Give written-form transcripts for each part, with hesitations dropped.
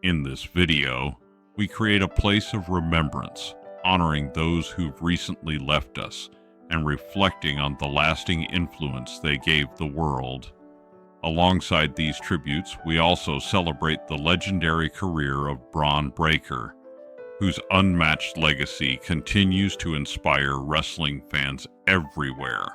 In this video, we create a place of remembrance, honoring those who've recently left us and reflecting on the lasting influence they gave the world. Alongside these tributes, we also celebrate the legendary career of Bron Breakker, whose unmatched legacy continues to inspire wrestling fans everywhere.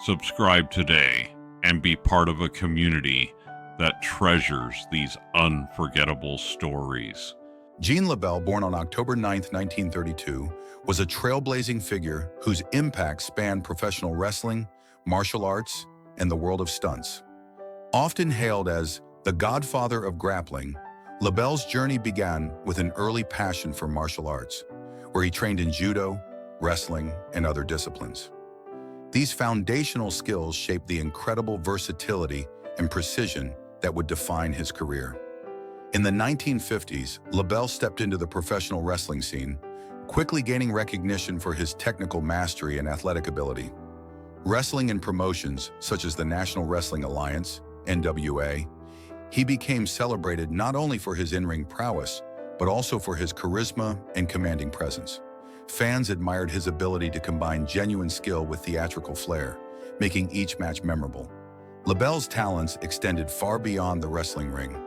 Subscribe today and be part of a community that treasures these unforgettable stories. Gene LeBell, born on October 9, 1932, was a trailblazing figure whose impact spanned professional wrestling, martial arts, and the world of stunts. Often hailed as the Godfather of Grappling, LeBell's journey began with an early passion for martial arts, where he trained in judo, wrestling, and other disciplines. These foundational skills shaped the incredible versatility and precision that would define his career. In the 1950s, LeBell stepped into the professional wrestling scene, quickly gaining recognition for his technical mastery and athletic ability. Wrestling in promotions such as the National Wrestling Alliance, NWA, he became celebrated not only for his in-ring prowess, but also for his charisma and commanding presence. Fans admired his ability to combine genuine skill with theatrical flair, making each match memorable. LeBell's talents extended far beyond the wrestling ring.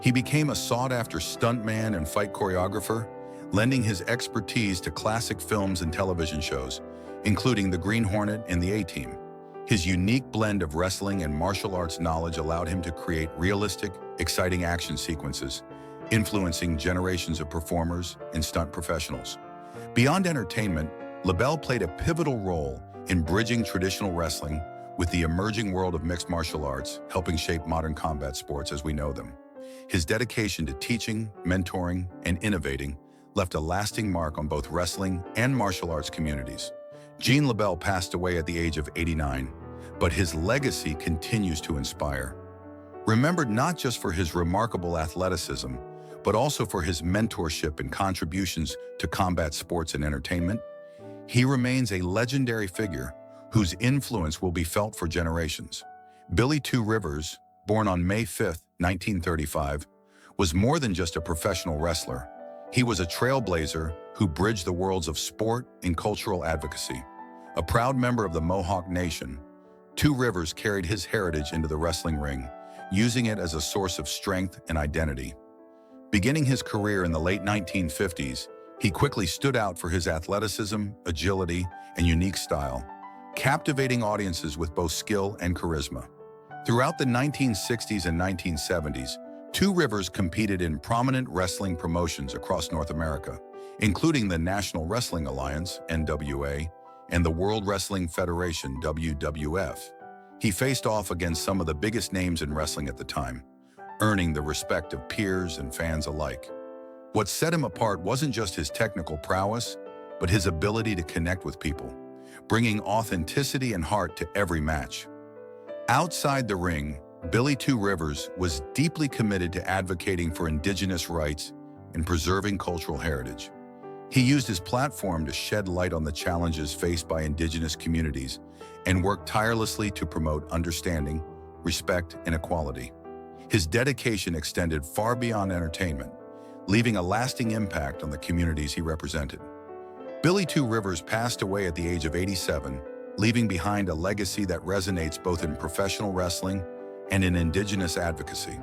He became a sought-after stuntman and fight choreographer, lending his expertise to classic films and television shows, including The Green Hornet and The A-Team. His unique blend of wrestling and martial arts knowledge allowed him to create realistic, exciting action sequences, influencing generations of performers and stunt professionals. Beyond entertainment, LeBell played a pivotal role in bridging traditional wrestling with the emerging world of mixed martial arts, helping shape modern combat sports as we know them. His dedication to teaching, mentoring, and innovating left a lasting mark on both wrestling and martial arts communities. Gene LeBell passed away at the age of 89, but his legacy continues to inspire. Remembered not just for his remarkable athleticism, but also for his mentorship and contributions to combat sports and entertainment, he remains a legendary figure whose influence will be felt for generations. Billy Two Rivers, born on May 5, 1935, was more than just a professional wrestler. He was a trailblazer who bridged the worlds of sport and cultural advocacy. A proud member of the Mohawk Nation, Two Rivers carried his heritage into the wrestling ring, using it as a source of strength and identity. Beginning his career in the late 1950s, he quickly stood out for his athleticism, agility, and unique style, captivating audiences with both skill and charisma. Throughout the 1960s and 1970s, Two Rivers competed in prominent wrestling promotions across North America, including the National Wrestling Alliance, NWA, and the World Wrestling Federation, WWF. He faced off against some of the biggest names in wrestling at the time, earning the respect of peers and fans alike. What set him apart wasn't just his technical prowess, but his ability to connect with people, bringing authenticity and heart to every match. Outside the ring, Billy Two Rivers was deeply committed to advocating for Indigenous rights and preserving cultural heritage. He used his platform to shed light on the challenges faced by Indigenous communities and worked tirelessly to promote understanding, respect, and equality. His dedication extended far beyond entertainment, leaving a lasting impact on the communities he represented. Billy Two Rivers passed away at the age of 87, leaving behind a legacy that resonates both in professional wrestling and in Indigenous advocacy.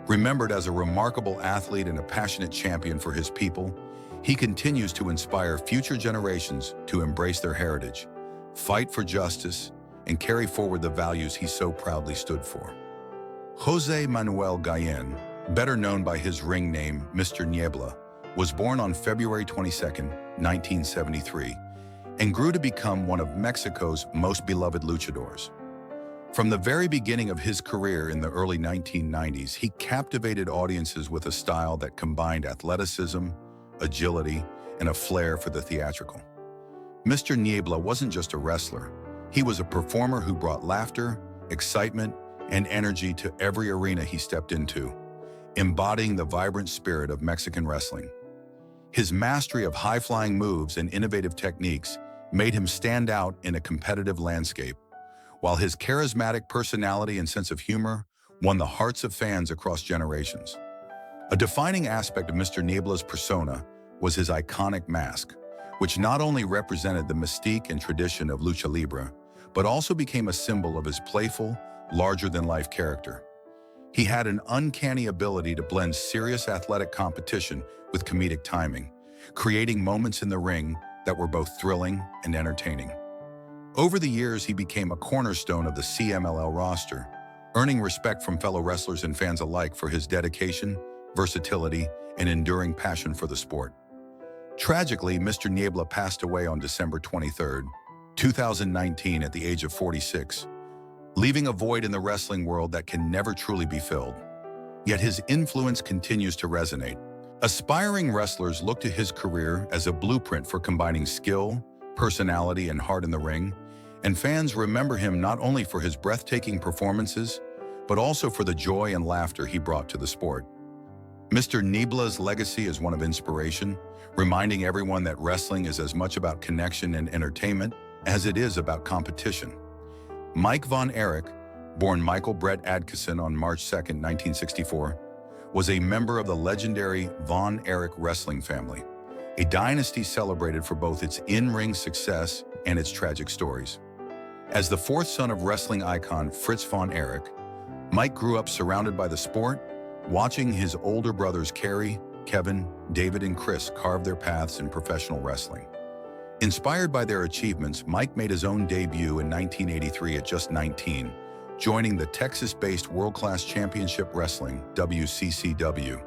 Remembered as a remarkable athlete and a passionate champion for his people, he continues to inspire future generations to embrace their heritage, fight for justice, and carry forward the values he so proudly stood for. Jose Manuel Gallen, better known by his ring name Mr. Niebla, was born on February 22, 1973, and grew to become one of Mexico's most beloved luchadors. From the very beginning of his career in the early 1990s, he captivated audiences with a style that combined athleticism, agility, and a flair for the theatrical. Mr. Niebla wasn't just a wrestler. He was a performer who brought laughter, excitement, and energy to every arena he stepped into, embodying the vibrant spirit of Mexican wrestling. His mastery of high-flying moves and innovative techniques made him stand out in a competitive landscape, while his charismatic personality and sense of humor won the hearts of fans across generations. A defining aspect of Mr. Niebla's persona was his iconic mask, which not only represented the mystique and tradition of Lucha Libre, but also became a symbol of his playful, larger-than-life character. He had an uncanny ability to blend serious athletic competition with comedic timing, creating moments in the ring that were both thrilling and entertaining. Over the years, he became a cornerstone of the CMLL roster, earning respect from fellow wrestlers and fans alike for his dedication, versatility, and enduring passion for the sport. Tragically, Mr. Niebla passed away on December 23, 2019 at the age of 46, leaving a void in the wrestling world that can never truly be filled. Yet his influence continues to resonate. Aspiring wrestlers look to his career as a blueprint for combining skill, personality, and heart in the ring, and fans remember him not only for his breathtaking performances, but also for the joy and laughter he brought to the sport. Mr. Niebla's legacy is one of inspiration, reminding everyone that wrestling is as much about connection and entertainment as it is about competition. Mike Von Erich, born Michael Brett Adkisson on March 2, 1964, was a member of the legendary Von Erich wrestling family, a dynasty celebrated for both its in-ring success and its tragic stories. As the fourth son of wrestling icon Fritz Von Erich, Mike grew up surrounded by the sport, watching his older brothers Kerry, Kevin, David, and Chris carve their paths in professional wrestling. Inspired by their achievements, Mike made his own debut in 1983 at just 19, joining the Texas-based World Class Championship Wrestling, WCCW,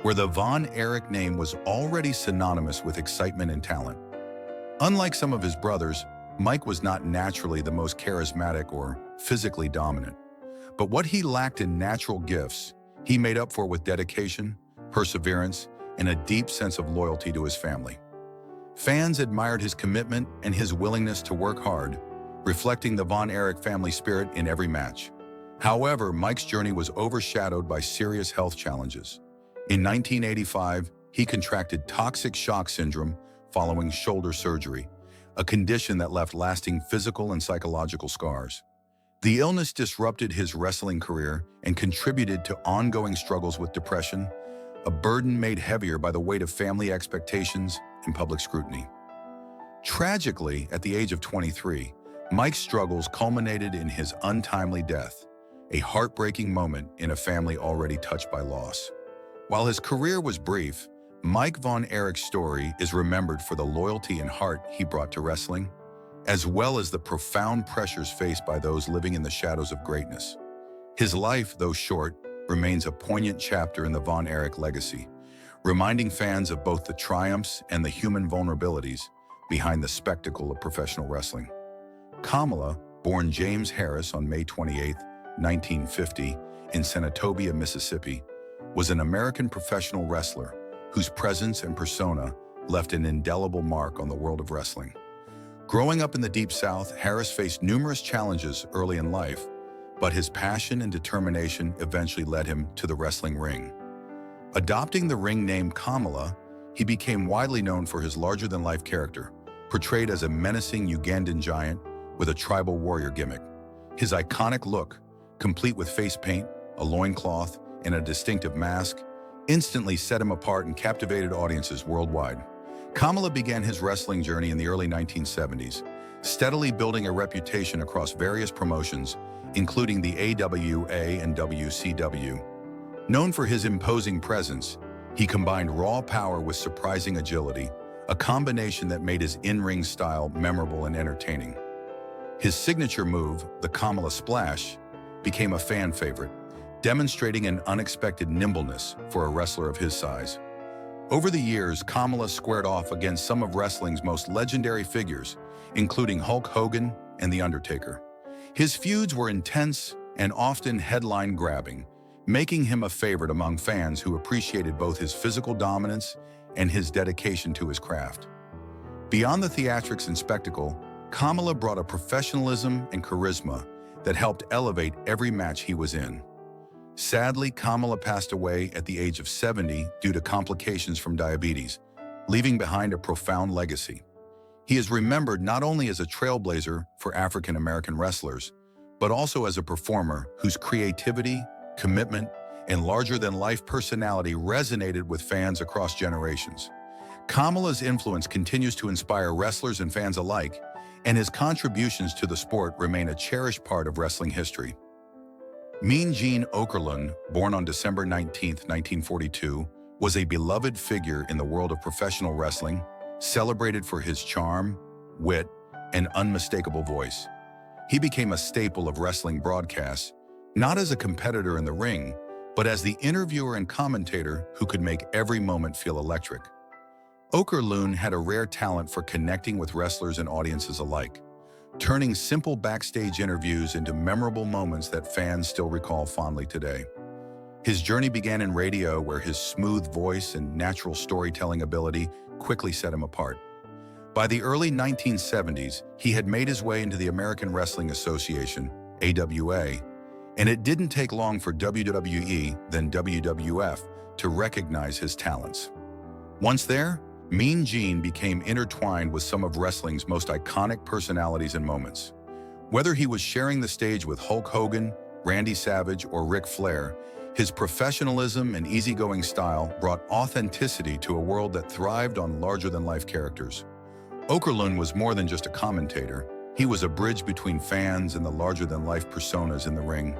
where the Von Erich name was already synonymous with excitement and talent. Unlike some of his brothers, Mike was not naturally the most charismatic or physically dominant, but what he lacked in natural gifts, he made up for with dedication, perseverance, and a deep sense of loyalty to his family. Fans admired his commitment and his willingness to work hard, reflecting the Von Erich family spirit in every match. However, Mike's journey was overshadowed by serious health challenges. In 1985, he contracted toxic shock syndrome following shoulder surgery, a condition that left lasting physical and psychological scars. The illness disrupted his wrestling career and contributed to ongoing struggles with depression, a burden made heavier by the weight of family expectations and public scrutiny. Tragically, at the age of 23, Mike's struggles culminated in his untimely death, a heartbreaking moment in a family already touched by loss. While his career was brief, Mike Von Erich's story is remembered for the loyalty and heart he brought to wrestling, as well as the profound pressures faced by those living in the shadows of greatness. His life, though short, remains a poignant chapter in the Von Erich legacy, reminding fans of both the triumphs and the human vulnerabilities behind the spectacle of professional wrestling. Kamala, born James Harris on May 28, 1950, in Senatobia, Mississippi, was an American professional wrestler whose presence and persona left an indelible mark on the world of wrestling. Growing up in the Deep South, Harris faced numerous challenges early in life, but his passion and determination eventually led him to the wrestling ring. Adopting the ring name Kamala, he became widely known for his larger-than-life character, portrayed as a menacing Ugandan giant with a tribal warrior gimmick. His iconic look, complete with face paint, a loincloth, and a distinctive mask, instantly set him apart and captivated audiences worldwide. Kamala began his wrestling journey in the early 1970s, steadily building a reputation across various promotions, including the AWA and WCW. Known for his imposing presence, he combined raw power with surprising agility, a combination that made his in-ring style memorable and entertaining. His signature move, the Kamala Splash, became a fan favorite, demonstrating an unexpected nimbleness for a wrestler of his size. Over the years, Kamala squared off against some of wrestling's most legendary figures, including Hulk Hogan and The Undertaker. His feuds were intense and often headline-grabbing, making him a favorite among fans who appreciated both his physical dominance and his dedication to his craft. Beyond the theatrics and spectacle, Kamala brought a professionalism and charisma that helped elevate every match he was in. Sadly, Kamala passed away at the age of 70 due to complications from diabetes, leaving behind a profound legacy. He is remembered not only as a trailblazer for African-American wrestlers, but also as a performer whose creativity, commitment, and larger-than-life personality resonated with fans across generations. Kamala's influence continues to inspire wrestlers and fans alike, and his contributions to the sport remain a cherished part of wrestling history. Mean Gene Okerlund, born on December 19, 1942, was a beloved figure in the world of professional wrestling, celebrated for his charm, wit, and unmistakable voice. He became a staple of wrestling broadcasts, not as a competitor in the ring, but as the interviewer and commentator who could make every moment feel electric. Okerlund had a rare talent for connecting with wrestlers and audiences alike, turning simple backstage interviews into memorable moments that fans still recall fondly today. His journey began in radio, where his smooth voice and natural storytelling ability quickly set him apart. By the early 1970s, he had made his way into the American Wrestling Association, AWA, and it didn't take long for WWE, then WWF, to recognize his talents. Once there, Mean Gene became intertwined with some of wrestling's most iconic personalities and moments. Whether he was sharing the stage with Hulk Hogan, Randy Savage, or Ric Flair, his professionalism and easygoing style brought authenticity to a world that thrived on larger-than-life characters. Okerlund was more than just a commentator. He was a bridge between fans and the larger-than-life personas in the ring.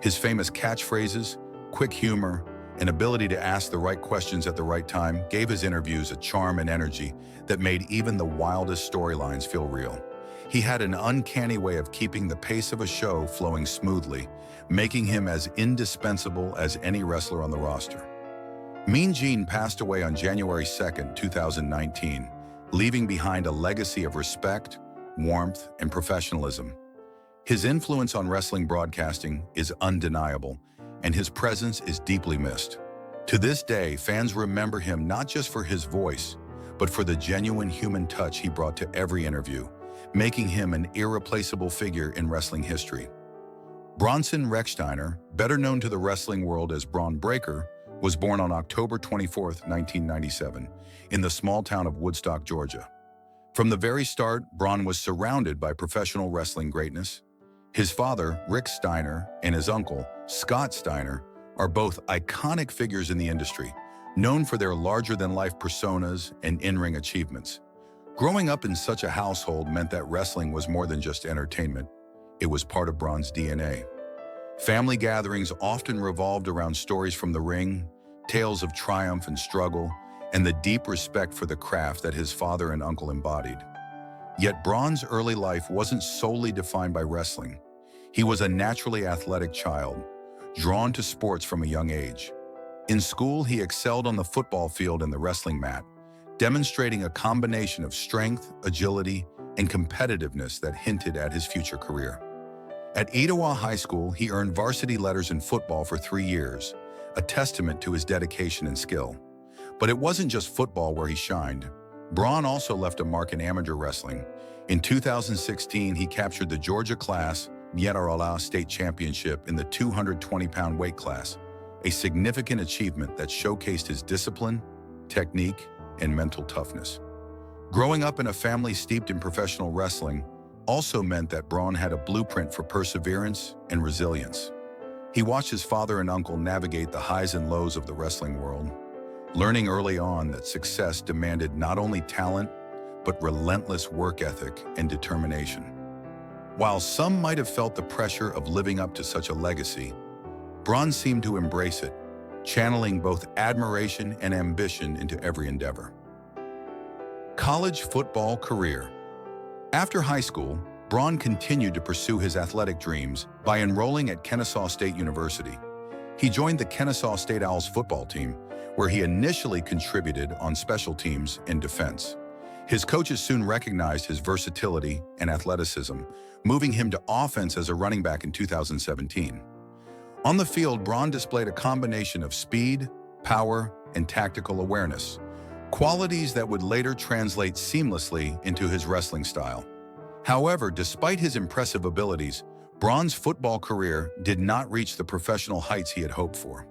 His famous catchphrases, quick humor, and ability to ask the right questions at the right time gave his interviews a charm and energy that made even the wildest storylines feel real. He had an uncanny way of keeping the pace of a show flowing smoothly, making him as indispensable as any wrestler on the roster. Mean Gene passed away on January 2, 2019, leaving behind a legacy of respect, warmth, and professionalism. His influence on wrestling broadcasting is undeniable, and his presence is deeply missed. To this day, fans remember him not just for his voice, but for the genuine human touch he brought to every interview, making him an irreplaceable figure in wrestling history. Bronson Rechsteiner, better known to the wrestling world as Bron Breakker, was born on October 24, 1997, in the small town of Woodstock, Georgia. From the very start, Bron was surrounded by professional wrestling greatness. His father, Rick Steiner, and his uncle, Scott Steiner, are both iconic figures in the industry, known for their larger-than-life personas and in-ring achievements. Growing up in such a household meant that wrestling was more than just entertainment. It was part of Bron's DNA. Family gatherings often revolved around stories from the ring, tales of triumph and struggle, and the deep respect for the craft that his father and uncle embodied. Yet Bron's early life wasn't solely defined by wrestling. He was a naturally athletic child, drawn to sports from a young age. In school, he excelled on the football field and the wrestling mat, demonstrating a combination of strength, agility, and competitiveness that hinted at his future career. At Etowah High School, he earned varsity letters in football for 3 years, a testament to his dedication and skill. But it wasn't just football where he shined. Bron also left a mark in amateur wrestling. In 2016, he captured the Georgia Class Miedorola State Championship in the 220-pound weight class, a significant achievement that showcased his discipline, technique, and mental toughness. Growing up in a family steeped in professional wrestling also meant that Bron had a blueprint for perseverance and resilience. He watched his father and uncle navigate the highs and lows of the wrestling world, learning early on that success demanded not only talent, but relentless work ethic and determination. While some might have felt the pressure of living up to such a legacy, Bron seemed to embrace it, channeling both admiration and ambition into every endeavor. College football career. After high school, Bron continued to pursue his athletic dreams by enrolling at Kennesaw State University. He joined the Kennesaw State Owls football team, where he initially contributed on special teams and defense. His coaches soon recognized his versatility and athleticism, moving him to offense as a running back in 2017. On the field, Bron displayed a combination of speed, power, and tactical awareness, qualities that would later translate seamlessly into his wrestling style. However, despite his impressive abilities, Bron's football career did not reach the professional heights he had hoped for.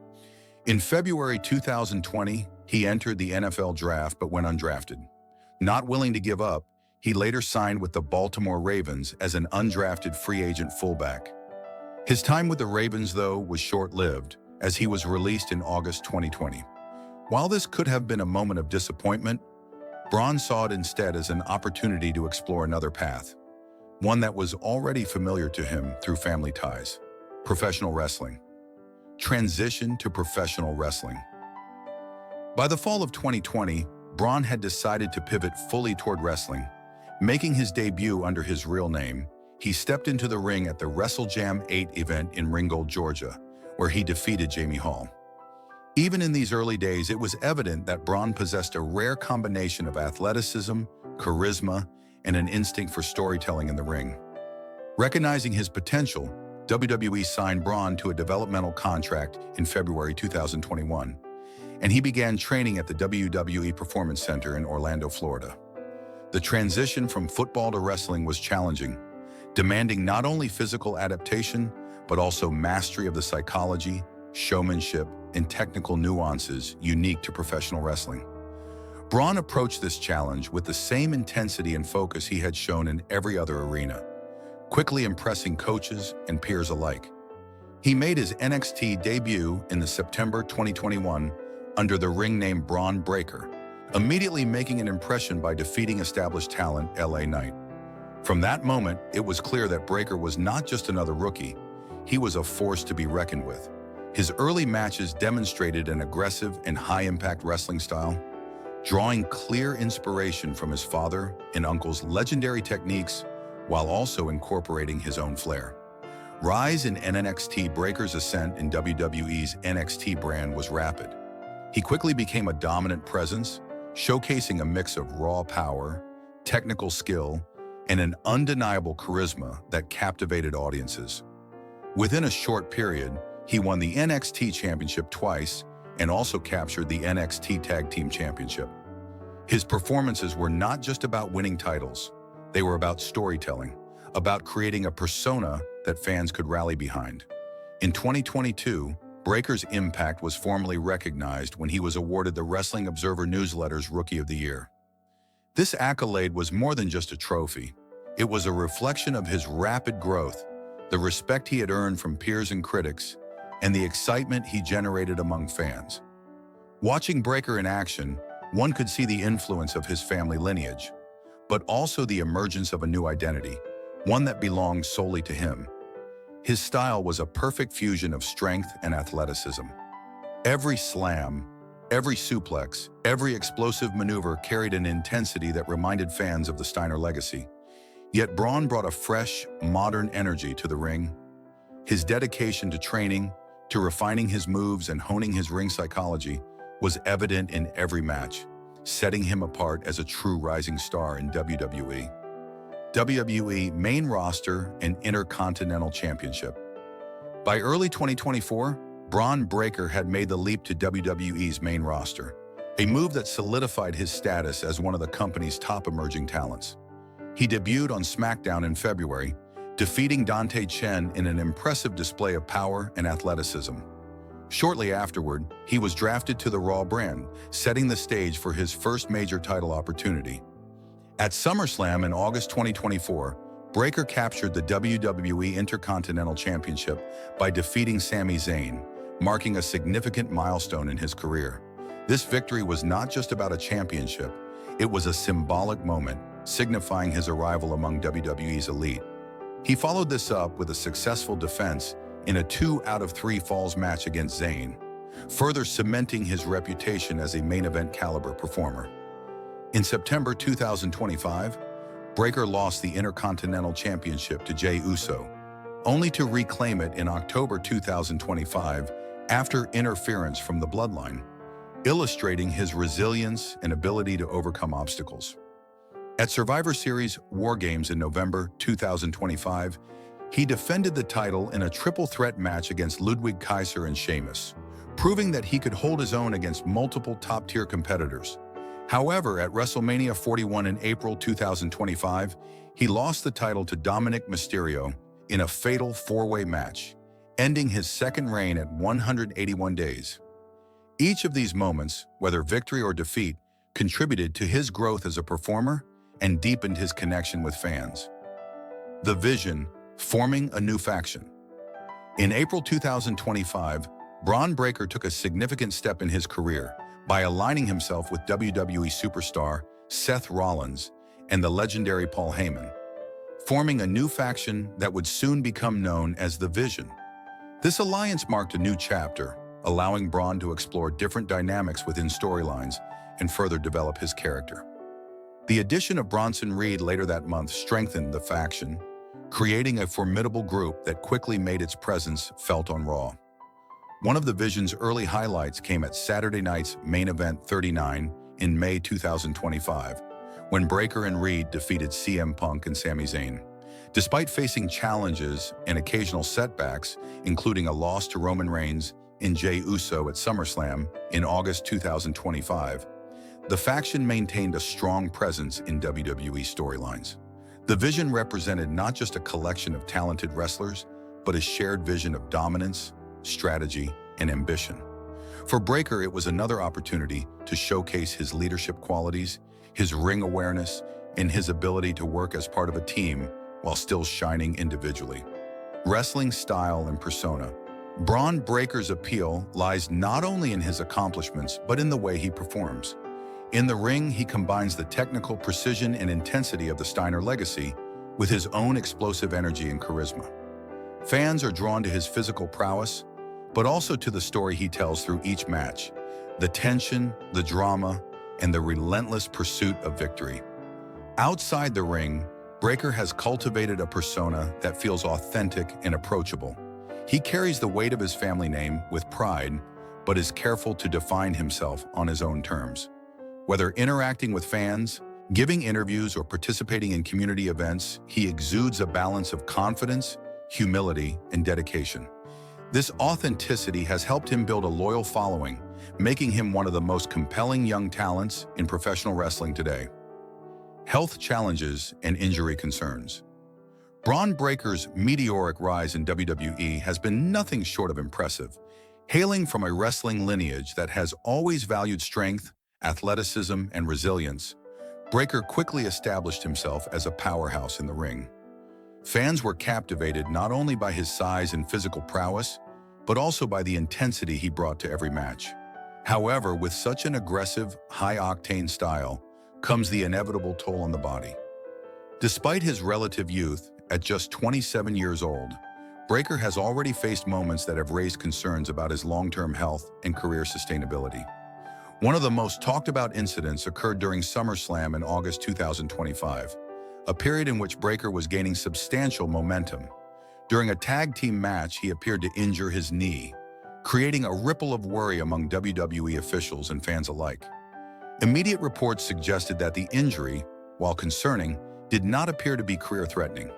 In February 2020, he entered the NFL draft but went undrafted. Not willing to give up, he later signed with the Baltimore Ravens as an undrafted free agent fullback. His time with the Ravens, though, was short-lived, as he was released in August 2020. While this could have been a moment of disappointment, Bron saw it instead as an opportunity to explore another path, one that was already familiar to him through family ties: professional wrestling. Transition to professional wrestling. By the fall of 2020, Bron had decided to pivot fully toward wrestling. Making his debut under his real name, he stepped into the ring at the WrestleJam 8 event in Ringgold, Georgia, where he defeated Jamie Hall. Even in these early days, it was evident that Bron possessed a rare combination of athleticism, charisma, and an instinct for storytelling in the ring. Recognizing his potential, WWE signed Bron to a developmental contract in February 2021, and he began training at the WWE Performance Center in Orlando, Florida. The transition from football to wrestling was challenging, demanding not only physical adaptation, but also mastery of the psychology, showmanship, and technical nuances unique to professional wrestling. Bron approached this challenge with the same intensity and focus he had shown in every other arena, quickly impressing coaches and peers alike. He made his NXT debut in the September 2021 under the ring name Bron Breakker, immediately making an impression by defeating established talent LA Knight. From that moment, it was clear that Breakker was not just another rookie, he was a force to be reckoned with. His early matches demonstrated an aggressive and high-impact wrestling style, drawing clear inspiration from his father and uncle's legendary techniques while also incorporating his own flair. Rise in NXT. Breakker's ascent in WWE's NXT brand was rapid. He quickly became a dominant presence, showcasing a mix of raw power, technical skill, and an undeniable charisma that captivated audiences. Within a short period, he won the NXT Championship twice and also captured the NXT Tag Team Championship. His performances were not just about winning titles. They were about storytelling, about creating a persona that fans could rally behind. In 2022, Breakker's impact was formally recognized when he was awarded the Wrestling Observer Newsletter's Rookie of the Year. This accolade was more than just a trophy. It was a reflection of his rapid growth, the respect he had earned from peers and critics, and the excitement he generated among fans. Watching Breakker in action, one could see the influence of his family lineage, but also the emergence of a new identity, one that belonged solely to him. His style was a perfect fusion of strength and athleticism. Every slam, every suplex, every explosive maneuver carried an intensity that reminded fans of the Steiner legacy. Yet Bron brought a fresh, modern energy to the ring. His dedication to training, to refining his moves and honing his ring psychology was evident in every match, setting him apart as a true rising star in WWE. WWE Main Roster and Intercontinental Championship. By early 2024, Bron Breakker had made the leap to WWE's main roster, a move that solidified his status as one of the company's top emerging talents. He debuted on SmackDown in February, defeating Dante Chen in an impressive display of power and athleticism. Shortly afterward, he was drafted to the Raw brand, setting the stage for his first major title opportunity. At SummerSlam in August 2024, Breakker captured the WWE Intercontinental Championship by defeating Sami Zayn, marking a significant milestone in his career. This victory was not just about a championship, it was a symbolic moment, signifying his arrival among WWE's elite. He followed this up with a successful defense in a 2 out of 3 falls match against Zayn, further cementing his reputation as a main event caliber performer. In September 2025, Breakker lost the Intercontinental Championship to Jey Uso, only to reclaim it in October 2025 after interference from the Bloodline, illustrating his resilience and ability to overcome obstacles. At Survivor Series War Games in November 2025, he defended the title in a triple threat match against Ludwig Kaiser and Sheamus, proving that he could hold his own against multiple top-tier competitors. However, at WrestleMania 41 in April 2025, he lost the title to Dominic Mysterio in a fatal 4-way match, ending his second reign at 181 days. Each of these moments, whether victory or defeat, contributed to his growth as a performer and deepened his connection with fans. The vision: forming a new faction. In April 2025, Bron Breakker took a significant step in his career by aligning himself with WWE superstar Seth Rollins and the legendary Paul Heyman, forming a new faction that would soon become known as The Vision. This alliance marked a new chapter, allowing Bron to explore different dynamics within storylines and further develop his character. The addition of Bronson Reed later that month strengthened the faction, creating a formidable group that quickly made its presence felt on Raw. One of the Vision's early highlights came at Saturday night's Main Event 39 in May 2025, when Breakker and Reed defeated CM Punk and Sami Zayn. Despite facing challenges and occasional setbacks, including a loss to Roman Reigns and Jey Uso at SummerSlam in August 2025, the faction maintained a strong presence in WWE storylines. The Vision represented not just a collection of talented wrestlers, but a shared vision of dominance, strategy, and ambition. For Breakker, it was another opportunity to showcase his leadership qualities, his ring awareness, and his ability to work as part of a team while still shining individually. Wrestling style and persona. Bron Breakker's appeal lies not only in his accomplishments, but in the way he performs. In the ring, he combines the technical precision and intensity of the Steiner legacy with his own explosive energy and charisma. Fans are drawn to his physical prowess, but also to the story he tells through each match, the tension, the drama, and the relentless pursuit of victory. Outside the ring, Breakker has cultivated a persona that feels authentic and approachable. He carries the weight of his family name with pride, but is careful to define himself on his own terms. Whether interacting with fans, giving interviews, or participating in community events, he exudes a balance of confidence, humility, and dedication. This authenticity has helped him build a loyal following, making him one of the most compelling young talents in professional wrestling today. Health challenges and injury concerns. Bron Breakker's meteoric rise in WWE has been nothing short of impressive. Hailing from a wrestling lineage that has always valued strength, athleticism, and resilience, Breakker quickly established himself as a powerhouse in the ring. Fans were captivated not only by his size and physical prowess, but also by the intensity he brought to every match. However, with such an aggressive, high-octane style comes the inevitable toll on the body. Despite his relative youth, at just 27 years old, Breakker has already faced moments that have raised concerns about his long-term health and career sustainability. One of the most talked-about incidents occurred during SummerSlam in August 2025, a period in which Breakker was gaining substantial momentum. During a tag team match, he appeared to injure his knee, creating a ripple of worry among WWE officials and fans alike. Immediate reports suggested that the injury, while concerning, did not appear to be career-threatening.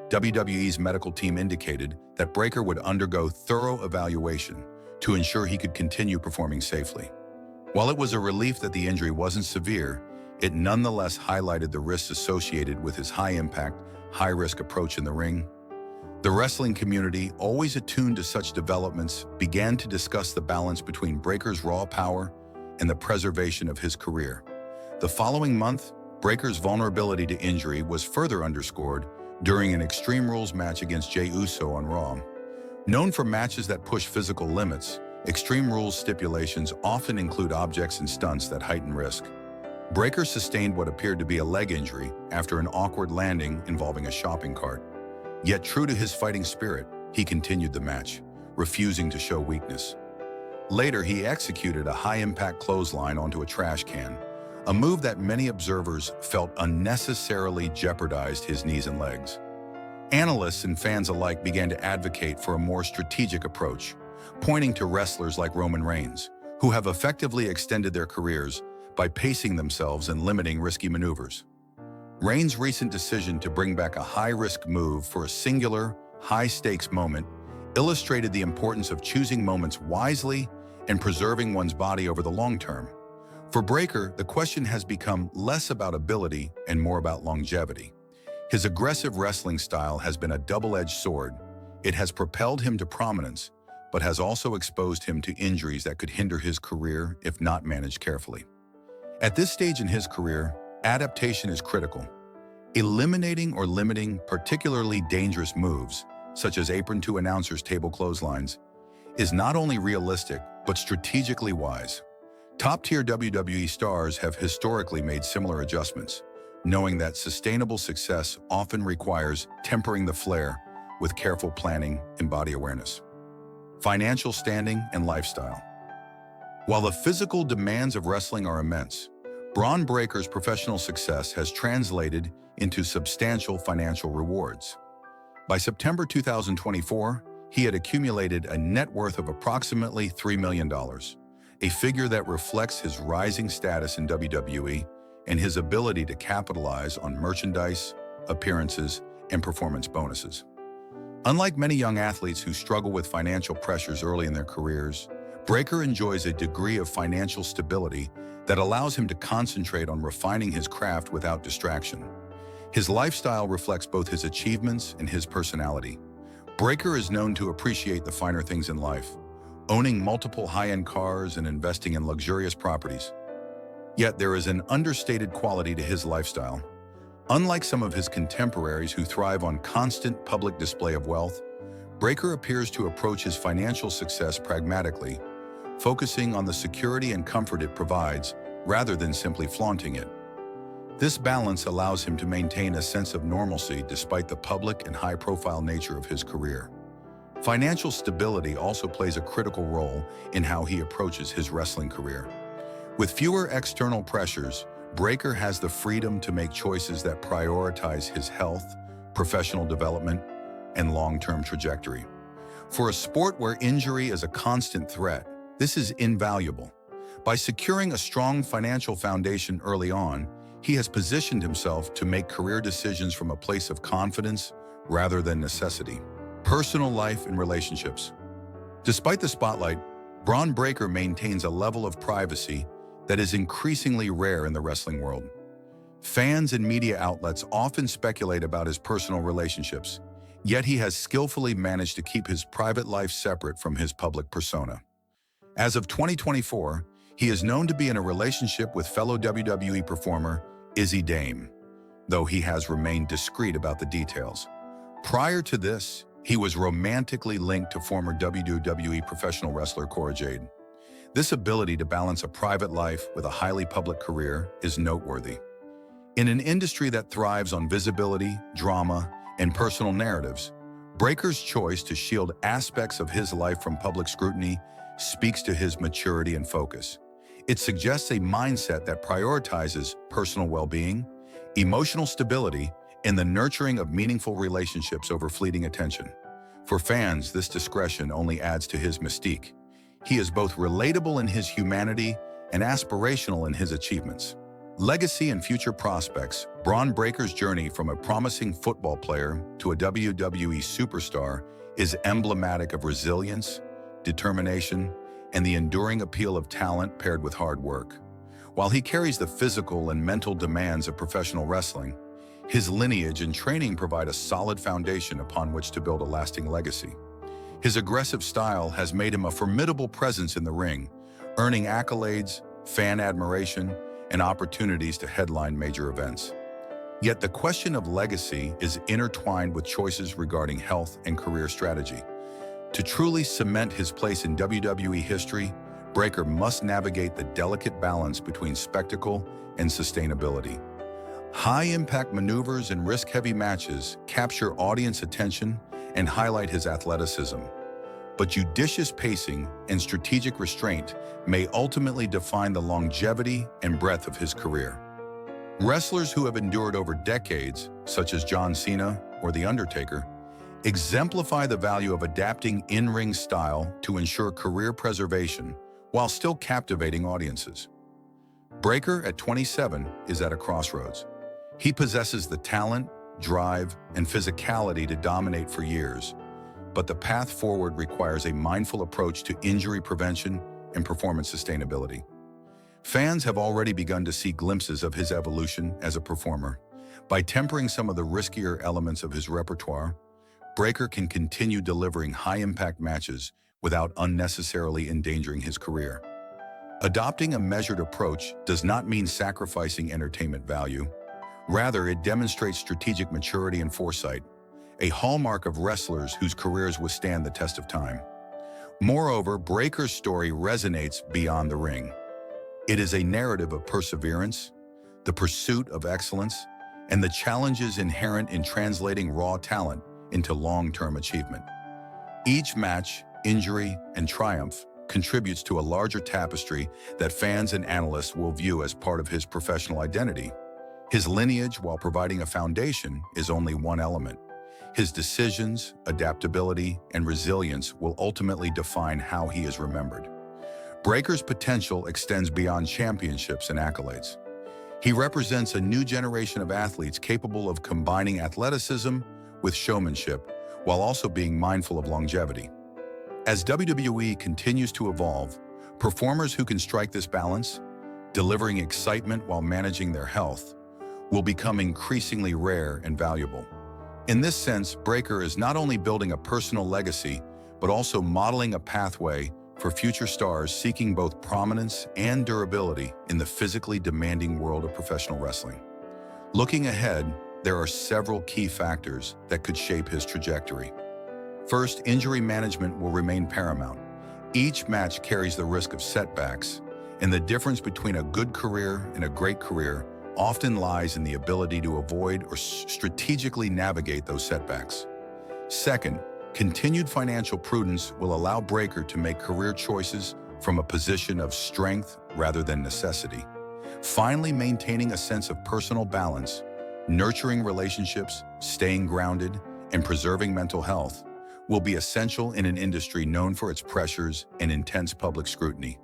WWE's medical team indicated that Breakker would undergo thorough evaluation to ensure he could continue performing safely. While it was a relief that the injury wasn't severe, it nonetheless highlighted the risks associated with his high-impact, high-risk approach in the ring. The wrestling community, always attuned to such developments, began to discuss the balance between Breakker's raw power and the preservation of his career. The following month, Breakker's vulnerability to injury was further underscored during an Extreme Rules match against Jey Uso on Raw. Known for matches that push physical limits, Extreme Rules stipulations often include objects and stunts that heighten risk. Breakker sustained what appeared to be a leg injury after an awkward landing involving a shopping cart. Yet true to his fighting spirit, he continued the match, refusing to show weakness. Later, he executed a high-impact clothesline onto a trash can, a move that many observers felt unnecessarily jeopardized his knees and legs. Analysts and fans alike began to advocate for a more strategic approach, pointing to wrestlers like Roman Reigns, who have effectively extended their careers by pacing themselves and limiting risky maneuvers. Reigns' recent decision to bring back a high-risk move for a singular, high-stakes moment illustrated the importance of choosing moments wisely and preserving one's body over the long term. For Breakker, the question has become less about ability and more about longevity. His aggressive wrestling style has been a double-edged sword. It has propelled him to prominence, but has also exposed him to injuries that could hinder his career if not managed carefully. At this stage in his career, adaptation is critical. Eliminating or limiting particularly dangerous moves, such as apron to announcers table clotheslines, is not only realistic, but strategically wise. Top-tier WWE stars have historically made similar adjustments, knowing that sustainable success often requires tempering the flair with careful planning and body awareness. Financial standing and lifestyle. While the physical demands of wrestling are immense, Bron Breaker's professional success has translated into substantial financial rewards. By September 2024, he had accumulated a net worth of approximately $3 million, a figure that reflects his rising status in WWE and his ability to capitalize on merchandise, appearances, and performance bonuses. Unlike many young athletes who struggle with financial pressures early in their careers, Breaker enjoys a degree of financial stability that allows him to concentrate on refining his craft without distraction. His lifestyle reflects both his achievements and his personality. Breaker is known to appreciate the finer things in life, owning multiple high-end cars and investing in luxurious properties. Yet there is an understated quality to his lifestyle. Unlike some of his contemporaries who thrive on constant public display of wealth, Breaker appears to approach his financial success pragmatically, focusing on the security and comfort it provides rather than simply flaunting it. This balance allows him to maintain a sense of normalcy despite the public and high-profile nature of his career. Financial stability also plays a critical role in how he approaches his wrestling career. With fewer external pressures, Breaker has the freedom to make choices that prioritize his health, professional development, and long-term trajectory. For a sport where injury is a constant threat, this is invaluable. By securing a strong financial foundation early on, he has positioned himself to make career decisions from a place of confidence rather than necessity. Personal life and relationships. Despite the spotlight, Bron Breaker maintains a level of privacy that is increasingly rare in the wrestling world. Fans and media outlets often speculate about his personal relationships, yet he has skillfully managed to keep his private life separate from his public persona. As of 2024, he is known to be in a relationship with fellow WWE performer Izzy Dame, though he has remained discreet about the details. Prior to this, he was romantically linked to former WWE professional wrestler Cora Jade. This ability to balance a private life with a highly public career is noteworthy. In an industry that thrives on visibility, drama, and personal narratives, Breaker's choice to shield aspects of his life from public scrutiny speaks to his maturity and focus. It suggests a mindset that prioritizes personal well-being, emotional stability, and the nurturing of meaningful relationships over fleeting attention. For fans, this discretion only adds to his mystique. He is both relatable in his humanity and aspirational in his achievements. Legacy and future prospects. Bron Breaker's journey from a promising football player to a WWE superstar is emblematic of resilience, determination, and the enduring appeal of talent paired with hard work. While he carries the physical and mental demands of professional wrestling, his lineage and training provide a solid foundation upon which to build a lasting legacy. His aggressive style has made him a formidable presence in the ring, earning accolades, fan admiration, and opportunities to headline major events. Yet the question of legacy is intertwined with choices regarding health and career strategy. To truly cement his place in WWE history, Breaker must navigate the delicate balance between spectacle and sustainability. High-impact maneuvers and risk-heavy matches capture audience attention and highlight his athleticism. But judicious pacing and strategic restraint may ultimately define the longevity and breadth of his career. Wrestlers who have endured over decades, such as John Cena or The Undertaker, exemplify the value of adapting in-ring style to ensure career preservation while still captivating audiences. Breaker, at 27, is at a crossroads. He possesses the talent, drive, and physicality to dominate for years, but the path forward requires a mindful approach to injury prevention and performance sustainability. Fans have already begun to see glimpses of his evolution as a performer. By tempering some of the riskier elements of his repertoire, Breaker can continue delivering high-impact matches without unnecessarily endangering his career. Adopting a measured approach does not mean sacrificing entertainment value. Rather, it demonstrates strategic maturity and foresight, a hallmark of wrestlers whose careers withstand the test of time. Moreover, Breaker's story resonates beyond the ring. It is a narrative of perseverance, the pursuit of excellence, and the challenges inherent in translating raw talent into long-term achievement. Each match, injury, and triumph contributes to a larger tapestry that fans and analysts will view as part of his professional identity. His lineage, while providing a foundation, is only one element. His decisions, adaptability, and resilience will ultimately define how he is remembered. Breaker's potential extends beyond championships and accolades. He represents a new generation of athletes capable of combining athleticism with showmanship, while also being mindful of longevity. As WWE continues to evolve, performers who can strike this balance, delivering excitement while managing their health, will become increasingly rare and valuable. In this sense, Breaker is not only building a personal legacy, but also modeling a pathway for future stars seeking both prominence and durability in the physically demanding world of professional wrestling. Looking ahead, there are several key factors that could shape his trajectory. First, injury management will remain paramount. Each match carries the risk of setbacks, and the difference between a good career and a great career often lies in the ability to avoid or strategically navigate those setbacks. Second, continued financial prudence will allow Breaker to make career choices from a position of strength rather than necessity. Finally, maintaining a sense of personal balance, nurturing relationships, staying grounded, and preserving mental health will be essential in an industry known for its pressures and intense public scrutiny.